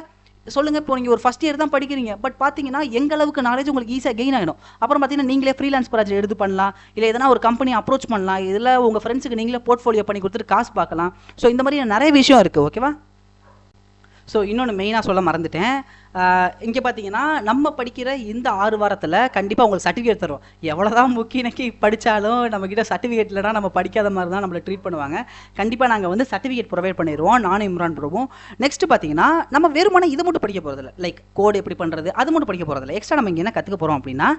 சொல்லுங்கள், இப்போ நீங்கள் ஒரு ஃபஸ்ட் இயர் தான் படிக்கிறீங்க. பட் பார்த்தீங்கன்னா எங்கள் அளவுக்கு நாலேஜ் உங்களுக்கு ஈஸியாக கெயின் ஆகிடும். அப்புறம் பார்த்தீங்கன்னா நீங்களே ஃப்ரீலான்ஸ் ப்ராஜெக்ட் எடுத்து பண்ணலாம், இல்லை எதனா ஒரு கம்பெனி அப்ரோச் பண்ணலாம், இதில் உங்கள் ஃப்ரெண்ட்ஸுக்கு நீங்களே போர்ட்ஃபோலியோ பண்ணி கொடுத்துட்டு காசு பார்க்கலாம். ஸோ இந்த மாதிரி நிறைய விஷயம் இருக்குது. ஓகேவா? ஸோ இன்னொன்று மெயினாக சொல்ல மறந்துட்டேன். இங்கே பார்த்தீங்கன்னா நம்ம படிக்கிற இந்த 6 வாரத்தில் கண்டிப்பாக உங்களுக்கு சர்டிஃபிகேட் தரும். எவ்வளோ தான் முக்கியக்கு படித்தாலும் நம்மக்கிட்ட சர்டிஃபிகேட் இல்லைனா நம்ம படிக்காத மாதிரி தான் நம்மளை ட்ரீட் பண்ணுவாங்க. கண்டிப்பாக நாங்கள் வந்து சர்டிஃபிகேட் ப்ரொவைட் பண்ணிடுவோம், நானும் இம்ரான் ப்ரோவும். நெக்ஸ்ட்டு பார்த்தீங்கன்னா நம்ம வெறுமனே இது மட்டும் படிக்க போகிறதில்ல. லைக் கோடு எப்படி பண்ணுறது அது மட்டும் படிக்க போகிறதில்ல. எக்ஸ்ட்ரா நம்ம இங்கே என்ன கற்றுக்க போகிறோம் அப்படின்னா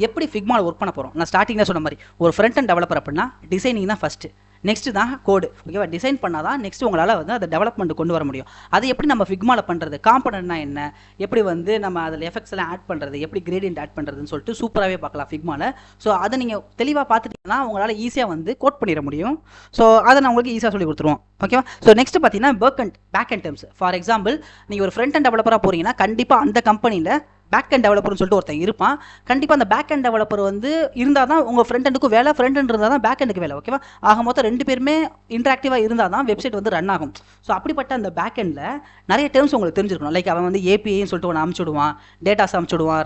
எப்படி ஃபிக்மாவில் ஒர்க் பண்ண போகிறோம். நான் ஸ்டார்டிங்கில் சொன்ன மாதிரி ஒரு ஃப்ரண்ட் அண்ட் டெவலப்பர் அப்படின்னா டிசைனிங் தான் ஃபஸ்ட்டு. நெக்ஸ்ட் தான் கோடு. ஓகேவா? டிசைன் பண்ணால் தான் நெக்ஸ்ட் உங்களால் வந்து அதை டெவலப்மெண்ட் கொண்டு வர முடியும். அது எப்படி நம்ம ஃபிக்மாவில் பண்ணுறது, காம்பனன்ட்னா என்ன, எப்படி வந்து நம்ம அதில் எஃபெக்ட்ஸ் எல்லாம் ஆட் பண்ணுறது, எப்படி கிரேடியன்ட் ஆட் பண்ணுறதுன்னு சொல்லிட்டு சூப்பராகவே பார்க்கலாம் ஃபிக்மாவில். ஸோ அதை நீங்கள் தெளிவாக பார்த்துட்டீங்கன்னா உங்களால் ஈஸியாக வந்து கோட் பண்ணிட முடியும். ஸோ அதை நான் உங்களுக்கு ஈஸியாக சொல்லி கொடுத்துருவோம். ஓகேவா? ஸோ நெக்ஸ்ட் பார்த்தீங்கன்னா backend terms. For example, நீங்கள் ஒரு ஃப்ரண்ட் அண்ட் டெவலப்பராக போகிறீங்கன்னா கண்டிப்பாக அந்த கம்பெனியில் பேக் அண்ட் டெவலப்பர்னு சொல்லிட்டு ஒருத்தன் இருப்பான். கண்டிப்பாக அந்த பேக் அண்ட் டெவலப்பர் வந்து இருந்தால் தான் உங்கள் ஃப்ரண்ட் எண்டுக்கும் வேலை, ஃப்ரண்ட் எண்ட் இருந்தால் தான் பேக் எண்டுக்கு வேலை. ஓகேவா? ஆக மொத்தம் 2 பேருமே இன்ட்ராக்டிவாக இருந்தால் தான் வெப்சைட் வந்து ரன் ஆகும். ஸோ அப்படிப்பட்ட அந்த பேக் எண்டில் நிறைய டேர்ம்ஸ் உங்களுக்கு தெரிஞ்சிருக்கணும். லைக் அவன் வந்து ஏபிஐன்னு சொல்லிட்டு ஒன்று அனுப்பிச்சுடுவான், டேட்டாஸ் அனுப்பிச்சுடுவான்,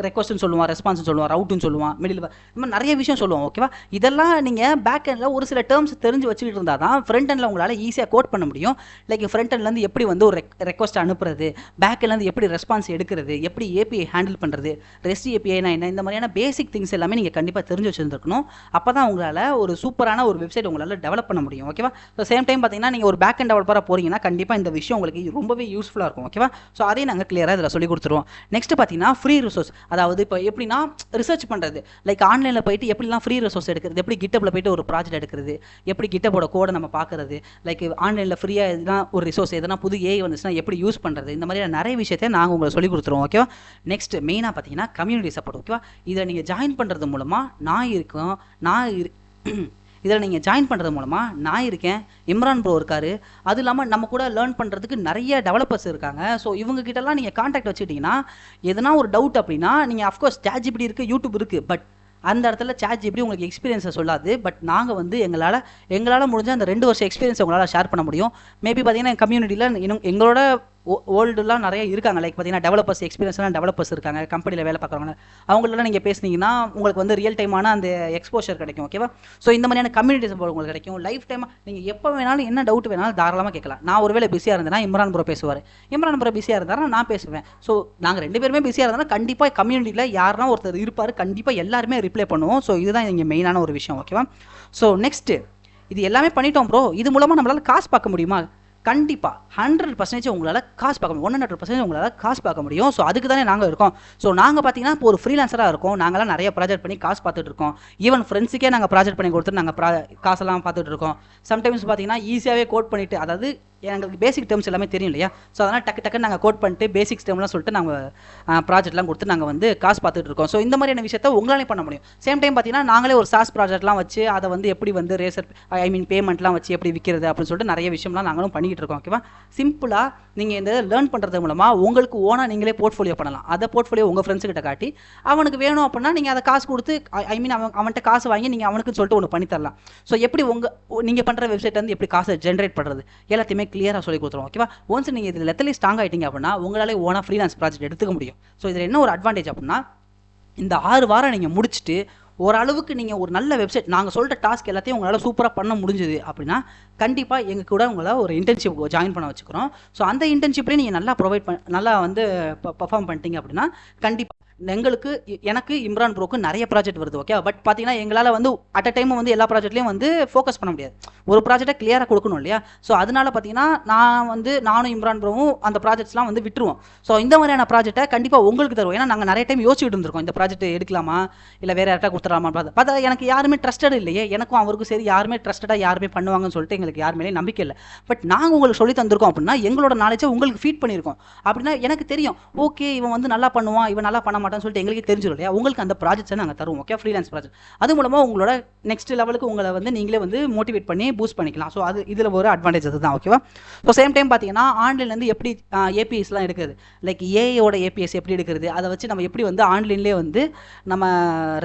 ரெக்வஸ்ட்னு சொல்லுவான், ரெஸ்பான்ஸ்னு சொல்லுவான், ரவுட்டுன்னு சொல்லுவான், மிடில் இந்த மாதிரி நிறைய விஷயம் சொல்லுவான். ஓகேவா? இதெல்லாம் நீங்கள் பேக் எண்டில் ஒரு சில டேர்ம்ஸ் தெரிஞ்சு வச்சுக்கிட்டு இருந்தால் தான் ஃப்ரண்ட் எண்டில் உங்களால் ஈஸியாக கோட் பண்ண முடியும். லைக் ஃப்ரண்ட் எண்ட்லேருந்து எப்படி வந்து ஒரு ரெக்வஸ்ட் அனுப்புறது, பேக் எண்ட்லேருந்து எப்படி ரெஸ்பான்ஸ் எடுக்கிறது, எப்படி ஏபிஐ ஹேண்டில் பண்ணுறது, ரெஸ்ட் ஏபிஐனா என்ன, இந்த மாதிரியான பேசிக் திங்ஸ் எல்லாமே நீங்கள் கண்டிப்பாக தெரிஞ்சு வச்சுருந்துருக்கணும். அப்போ தான் உங்களால் ஒரு சூப்பரான ஒரு வெப்சைட் உங்களால் டெவலப் பண்ண முடியும். ஓகேவா? ஸோ சேம் டைம் பார்த்தீங்கன்னா நீங்கள் ஒரு பேக் அண்ட் டெவலப்பராக போகிறீங்கன்னா கண்டிப்பாக இந்த விஷயம் உங்களுக்கு ரொம்பவே யூஸ்ஃபுல்லாக இருக்கும். ஓகேவா? ஸோ அதையும் நாங்கள் கிளியராக இதில் சொல்லி கொடுத்துருவோம். நெக்ஸ்ட் பார்த்தீங்கன்னா ஃப்ரீ ரிசோர்ஸ். அதாவது இப்போ எப்படின்னா ரிசர்ச் பண்ணுறது, லைக் ஆன்லைனில் போயிட்டு எப்படிலாம் ஃப்ரீ ரிசோர்ஸ் எடுக்கிறது, எப்படி கிட்டப்பில் போயிட்டு ஒரு ப்ராஜெக்ட் எடுக்கிறது, எப்படி கிட்டப்போட கோடை நம்ம பார்க்குறது, லைக் ஆன்லைனில் ஃப்ரீயாக எதுனா ஒரு ரிசோர்ஸ் எதனா புது ஏஐ வந்துச்சுன்னா எப்படி யூஸ் பண்ணுறது, இந்த மாதிரியான நிறைய விஷயத்தை நாங்கள் உங்களுக்கு சொல்லி கொடுத்துருவோம். ஓகேவா? நெக்ஸ்ட் மெயினாக பார்த்தீங்கன்னா கம்யூனிட்டி சப்போர்ட். ஓகேவா? இதில் நீங்கள் ஜாயின் பண்ணுறது மூலமாக இதில் நீங்கள் ஜாயின் பண்ணுறது மூலமாக நான் இருக்கேன், இம்ரான் ப்ரோ இருக்கார், அது இல்லாமல் நம்ம கூட லேர்ன் பண்ணுறதுக்கு நிறைய டெவலப்பர்ஸ் இருக்காங்க. ஸோ இவங்ககிட்டலாம் நீங்கள் கான்டாக்ட் வச்சுக்கிட்டிங்கன்னா எதனா ஒரு டவுட் அப்படின்னா நீங்கள் அஃப்கோர்ஸ் ChatGPT இருக்குது, யூடியூப் இருக்குது, பட் அந்த இடத்துல ChatGPT உங்களுக்கு எக்ஸ்பீரியன்ஸை சொல்லாது. பட் நாங்கள் வந்து எங்களால் முடிஞ்ச அந்த 2 வருஷம் எக்ஸ்பீரியன்ஸை உங்களால் ஷேர் பண்ண முடியும். மேபி பார்த்தீங்கன்னா கம்யூனிட்டியில் இன்னும் எங்களோட ஓல்டுலாம் நிறைய இருக்காங்க. லைக் பார்த்தீங்கன்னா டெவலப்பர்ஸ், எக்ஸ்பீரியன்ஸ்லாம் டெவலப்பர்ஸ் இருக்காங்க, கம்பெனியில் வேலை பார்க்குறவங்க. அவங்களெல்லாம் நீங்கள் பேசுனீங்கன்னா உங்களுக்கு வந்து ரியல் டைமான அந்த எக்ஸ்போஷர் கிடைக்கும். ஓகேவா? ஸோ இந்த மாதிரியான கம்யூனிட்டி சப்போர்ட் உங்களுக்கு கிடைக்கும். லைஃப் டைமாக நீங்கள் எப்போ வேணாலும் என்ன டவுட் வேணாலும் தாராளமாக கேட்கலாம். நான் ஒருவேளை பிஸியாக இருந்தேன்னா இம்ரான் ப்ரோ பேசுவார், இம்ரான் ப்ரோ பிஸியாக இருந்தாலும் நான் பேசுவேன். ஸோ நாங்கள் 2 பேருமே பிஸியாக இருந்தாலும் கண்டிப்பாக கம்யூனிட்டியில் யாருன்னா ஒருத்தர் இருப்பார், கண்டிப்பாக எல்லாருமே ரிப்ளை பண்ணுவோம். ஸோ இதுதான் இங்கே மெயினான ஒரு விஷயம். ஓகேவா? ஸோ நெக்ஸ்ட்டு இது எல்லாமே பண்ணிட்டோம் ப்ரோ, இது மூலமாக நம்மளால் காசு பார்க்க முடியுமா? கண்டிப்பாக 100% உங்களால் காசு பார்க்க முடியும். 100% உங்களால் காசு பார்க்க முடியும். ஸோ அதுக்கு தானே நாங்கள் இருக்கோம். ஸோ நாங்கள் பார்த்தீங்கன்னா இப்போ ஒரு ஃப்ரீலான்சராக இருக்கோம். நாங்களாம் நிறைய ப்ராஜெக்ட் பண்ணி காசு பார்த்துட்டு இருக்கோம். ஈவன் ஃப்ரெண்ட்ஸுக்கே நாங்கள் ப்ராஜெக்ட் பண்ணி கொடுத்துட்டு நாங்கள் காசெல்லாம் பார்த்துட்டு இருக்கோம். சம்டைம்ஸ் பார்த்தீங்கன்னா ஈஸியாகவே கோட் பண்ணிவிட்டு, அதாவது எங்களுக்கு பேசிக் டேர்ம்ஸ் எல்லாமே தெரியும் இல்லையா? ஸோ அதனால் டக்கு நாங்கள் கோட் பண்ணிட்டு பேசிக்ஸ் டேர்ம்லாம் சொல்லிட்டு நாங்கள் ப்ராஜெக்ட்லாம் கொடுத்து நாங்கள் வந்து காசு பார்த்துட்டு இருக்கோம். ஸோ இந்த மாதிரியான விஷயத்தை உங்களாலே பண்ண முடியும். சேம் டைம் பார்த்தீங்கன்னா நாங்களே ஒரு SaaS ப்ராஜெக்ட்லாம் வச்சு அதை வந்து எப்படி வந்து பேமெண்ட்லாம் வச்சு எப்படி விற்கிறது அப்படின்னு சொல்லிட்டு நிறைய விஷயம்லாம் நாங்களும் பண்ணிக்கிட்டு இருக்கோம். ஓகேவா? சிம்பிளாக நீங்கள் இந்த லேர்ன் பண்ணுறது மூலமாக உங்களுக்கு ஓனாக நீங்களே போர்ட்ஃபோலியோ பண்ணலாம். அதை போர்ட்ஃபோலியோ உங்கள் ஃப்ரெண்ட்ஸுக்கிட்ட காட்டி அவனுக்கு வேணும் அப்படின்னா நீங்கள் அதை காசு கொடுத்து அவன்கிட்ட காசு வாங்கி நீங்கள் அவனுக்குன்னு சொல்லிட்டு ஒன்று பண்ணி தரலாம். ஸோ எப்படி நீங்கள் பண்ணுற வெப்சைட் வந்து எப்படி காசை ஜென்ரேட் பண்ணுறது எல்லாத்தையுமே கிளியராக சொல்லி கொடுத்துருவோம். ஓகேவா? ஒன்ஸ் நீங்கள் இதில் லெத்தலி ஸ்ட்ராங் ஆகிட்டீங்க அப்படின்னா உங்களாலே ஓனாக ஃப்ரீலான்ஸ் ப்ராஜெக்ட் எடுத்துக்க முடியும். ஸோ இதில் என்ன ஒரு அட்வான்டேஜ் அப்படின்னா, இந்த 6 வாரம் நீங்கள் முடிச்சுட்டு ஓரளவுக்கு நீங்கள் ஒரு நல்ல வெப்சைட் நாங்கள் சொல்கிற டாஸ்க் எல்லாத்தையும் உங்களால் சூப்பராக பண்ண முடிஞ்சுது அப்படின்னா கண்டிப்பாக எங்கள் கூட உங்களை ஒரு இன்டர்ன்ஷிப் ஜாயின் பண்ண வச்சுக்கிறோம். ஸோ அந்த இன்டர்ன்ஷிப்லேயே நீங்கள் நல்லா வந்து பர்ஃபார்ம் பண்ணிட்டீங்க அப்படின்னா கண்டிப்பாக எனக்கு இம்ரான் ப்ரோக்கு நிறைய ப்ராஜெக்ட் வருது. ஓகே? பட் பார்த்தீங்கன்னா எங்களால் வந்து அட் அ டைம் வந்து எல்லா ப்ராஜெக்ட்லையும் வந்து ஃபோக்கஸ் பண்ண முடியாது. ஒரு ப்ராஜெக்டை கிளியராக கொடுக்கணும் இல்லையா? ஸோ அதனால பார்த்தீங்கன்னா நானும் இம்ரான் ப்ரோவும் அந்த ப்ராஜெக்ட்ஸ்லாம் வந்து விட்டுருவோம். ஸோ இந்த மாதிரியான ப்ராஜெக்ட்டை கண்டிப்பாக உங்களுக்கு தருவோம். ஏன்னா நாங்கள் நிறைய டைம் யோசிச்சுட்டு இருந்திருக்கோம், இந்த ப்ராஜெக்ட் எடுக்கலாமா இல்லை வேறு யார்ட்டா கொடுத்துடலாமா பார்த்தா எனக்கு யாருமே ட்ரஸ்டட் இல்லையே, எனக்கும் அவருக்கும் சரி யாருமே ட்ரஸ்டடாக யாருமே பண்ணுவாங்கன்னு சொல்லிட்டு எங்களுக்கு யாருமே நம்பிக்கை இல்லை. பட் நாங்கள் உங்களுக்கு சொல்லி தந்திருக்கோம் அப்படின்னா எங்களோட நாலேஜை உங்களுக்கு ஃபீட் பண்ணியிருக்கோம். அப்படின்னா எனக்கு தெரியும், ஓகே இவன் வந்து நல்லா பண்ணுவான், இவன் நல்லா பண்ண மாட்டான்னு சொல்லிட்டு எங்களுக்கு தெரிஞ்சிடும் இல்லையா? உங்களுக்கு அந்த ப்ராஜெக்ட்ஸை நாங்கள் தருவோம். ஓகே? ஃப்ரீலான்ஸ் ப்ராஜெக்ட் அது மூலமாக உங்களோட நெக்ஸ்ட் லெவலுக்கு உங்களை வந்து நீங்களே வந்து மோட்டிவேட் பண்ணி பூஸ்ட் பண்ணிக்கலாம். ஸோ அது இதில் ஒரு அட்வான்டேஜ் அதுதான். ஓகேவா? ஸோ சேம் டைம் பார்த்தீங்கன்னா ஆன்லைன்லேருந்து எப்படி ஏபிஎஸ்லாம் எடுக்கிறது, லைக் ஏஐயோட ஏபிஎஸ் எப்படி எடுக்கிறது, அதை வச்சு நம்ம எப்படி வந்து ஆன்லைன்லேயே வந்து நம்ம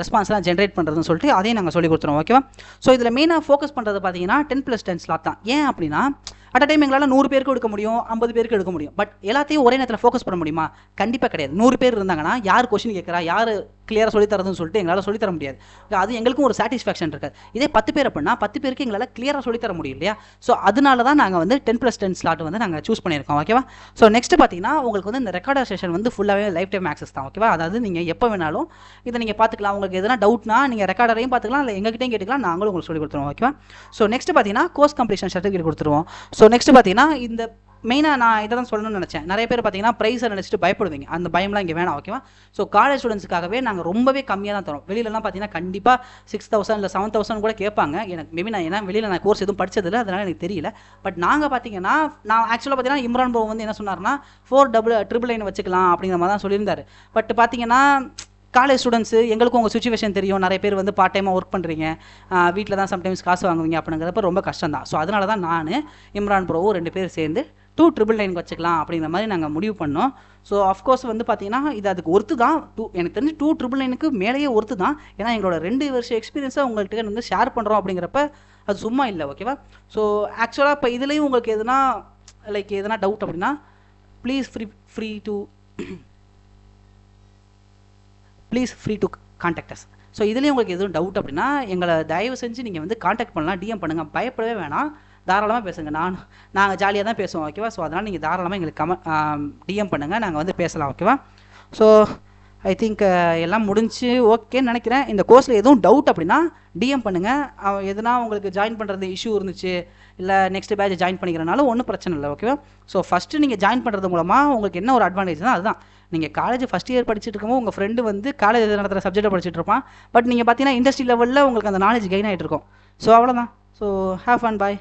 ரெஸ்பான்ஸ்லாம் ஜென்ரேட் பண்ணுறதுன்னு சொல்லிட்டு அதையும் நாங்கள் சொல்லி கொடுத்துருவோம். ஓகேவா? ஸோ இதில் மெயினாக ஃபோக்கஸ் பண்ணுறது பார்த்தீங்கன்னா 10+10 ஸ்லாட் தான். ஏன் அப்படின்னா அட் அ டைம் எங்களால் 100 பேருக்கு எடுக்க முடியும், 50 பேருக்கு எடுக்க முடியும். பட் எல்லாத்தையும் ஒரே நேரத்தில் ஃபோக்கஸ் பண்ண முடியுமா? கண்டிப்பாக கிடையாது. 100 பேர் இருந்தாங்கன்னா யார் கொஸ்டின் கேட்குறா, யார் கிளியராக சொல்லித்தரதுன்னு சொல்லிட்டு எங்களால் சொல்லித்தர முடியாது. அது எங்களுக்கும் ஒரு சாட்டிஸ்ஃபேக்ஷன் இருக்காது. இதே 10 பேர் அப்படின்னா 10 பேருக்கு எங்களால் கிளியராக சொல்லித்தர முடியும் இல்லையா? ஸோ அதனால தான் நாங்கள் வந்து 10+10 ஸ்லாட் வந்து நாங்கள் சூஸ் பண்ணியிருக்கோம். ஓகேவா? ஸோ நெக்ஸ்ட் பார்த்தீங்கன்னா உங்களுக்கு வந்து இந்த ரெக்கார்டர் செஷன் வந்து ஃபுல்லாகவே லைஃப் டைம் ஆக்சஸ் தான். ஓகேவா? அதாவது நீங்கள் எப்போ வேணாலும் இதை நீங்கள் பார்த்துக்கலாம். உங்களுக்கு எதனா டவுட்னா நீங்கள் ரெக்கார்டரையும் பார்த்துக்கலாம், இல்லை எங்ககிட்டையும் கேட்டுக்கலாம், நாங்களும் உங்களுக்கு சொல்லி கொடுத்துருவோம். ஓகேவா? ஸோ நெக்ஸ்ட் பார்த்தீங்கன்னா கோர்ஸ் கம்ப்ளீஷன் சர்டிஃபிகேட் கொடுத்துருவோம். ஸோ நெக்ஸ்ட் பார்த்தீங்கன்னா இந்த மெயினாக நான் இதை தான் சொல்லணும்னு நினச்சேன். நிறைய பேர் பார்த்தீங்கன்னா ப்ரைஸை நினச்சிட்டு பயப்படுவீங்க. அந்த பயம்லாம் இங்கே வேணாம், ஓகேவா? ஸோ காலேஜ் ஸ்டூடெண்ட்ஸுக்காகவே நாங்கள் ரொம்பவே கம்மியாக தான் தரோம். வெளியிலலாம் பார்த்தீங்கன்னா கண்டிப்பாக 6000 இல்லை 7000 கூட கேட்பாங்க. எனக்கு மேபி நான் ஏன்னா வெளியில் நான் கோர்ஸ் எதுவும் படிச்சதில்லை, அதனால் எனக்கு தெரியல. பட் நாங்கள் பார்த்தீங்கன்னா நான் ஆக்சுவலாக பார்த்தீங்கன்னா இம்ரான் ப்ரோ வந்து என்ன சொன்னார்னா 499 வச்சுக்கலாம் அப்படிங்கிற மாதிரி தான் சொல்லியிருந்தாரு. பட் பார்த்தீங்கன்னா காலேஜ் ஸ்டூடெண்ட்ஸு எங்களுக்கும் உங்கள் சுச்சுவேஷன் தெரியும். நிறைய பேர் வந்து பார்ட் டைமாக ஒர்க் பண்ணுறீங்க, வீட்டில் தான் சம்டைம்ஸ் காசு வாங்குவீங்க அப்படிங்கிறப்ப ரொம்ப கஷ்டம் தான். ஸோ அதனால தான் நான் இம்ரான் ப்ரோவும் 2 பேர் சேர்ந்து 299 வச்சுக்கலாம் அப்படிங்கிற மாதிரி நாங்கள் முடிவு பண்ணோம். ஸோ அஃப்கோர்ஸ் வந்து பார்த்தீங்கன்னா இது அதுக்கு ஒர்த்து தான். எனக்கு தெரிஞ்சு 299க்கு மேலேயே ஒர்த்து தான். ஏன்னா எங்களோட 2 வருஷம் எக்ஸ்பீரியன்ஸை உங்கள்கிட்ட வந்து ஷேர் பண்ணுறோம் அப்படிங்கிறப்ப அது சும்மா இல்லை, ஓகேவா? ஸோ ஆக்சுவலாக இப்போ இதுலேயும் உங்களுக்கு எதுனா எதனா டவுட் அப்படின்னா please free to contact as. So இதுலேயும் உங்களுக்கு எதுவும் டவுட் அப்படின்னா எங்களை தயவு செஞ்சு நீங்கள் வந்து கான்டாக்ட் பண்ணலாம், டிஎம் பண்ணுங்கள், பயப்படவே வேணாம், தாராளமாக பேசுங்க. நாங்கள் ஜாலியாக தான் பேசுவோம், ஓகேவா? ஸோ அதனால் நீங்கள் தாராளமாக எங்களுக்கு டிஎம் பண்ணுங்கள், நாங்கள் வந்து பேசலாம், ஓகேவா? ஸோ ஐ திங்க் எல்லாம் முடிஞ்சு ஓகேன்னு நினைக்கிறேன். இந்த கோர்ஸில் எதுவும் டவுட் அப்படின்னா டிஎம் பண்ணுங்கள். எதுனா உங்களுக்கு ஜாயின் பண்ணுறது இஷ்யூ இருந்துச்சு, இல்லை நெக்ஸ்ட் பேட்ச் ஜாயின் பண்ணிக்கிறனால ஒன்றும் பிரச்சனை இல்லை, ஓகேவா? ஸோ ஃபஸ்ட்டு நீங்கள் ஜாயின் பண்ணுறது மூலமாக உங்களுக்கு என்ன ஒரு அட்வான்டேஜ் தான் அதுதான். நீங்கள் காலேஜ் ஃபஸ்ட் இயர் படிச்சுட்டு இருக்கும்போது உங்கள் ஃப்ரெண்டு வந்து காலேஜ் நடத்துகிற சப்ஜெக்டை படிச்சுட்டு இருப்பான். பட் நீங்கள் பார்த்தீங்கன்னா இண்டஸ்ட்ரி லெவலில் உங்களுக்கு அந்த நாலேஜ் கெயின் ஆகிட்டு இருக்கும். ஸோ அவ்வளோதான். So have fun, bye.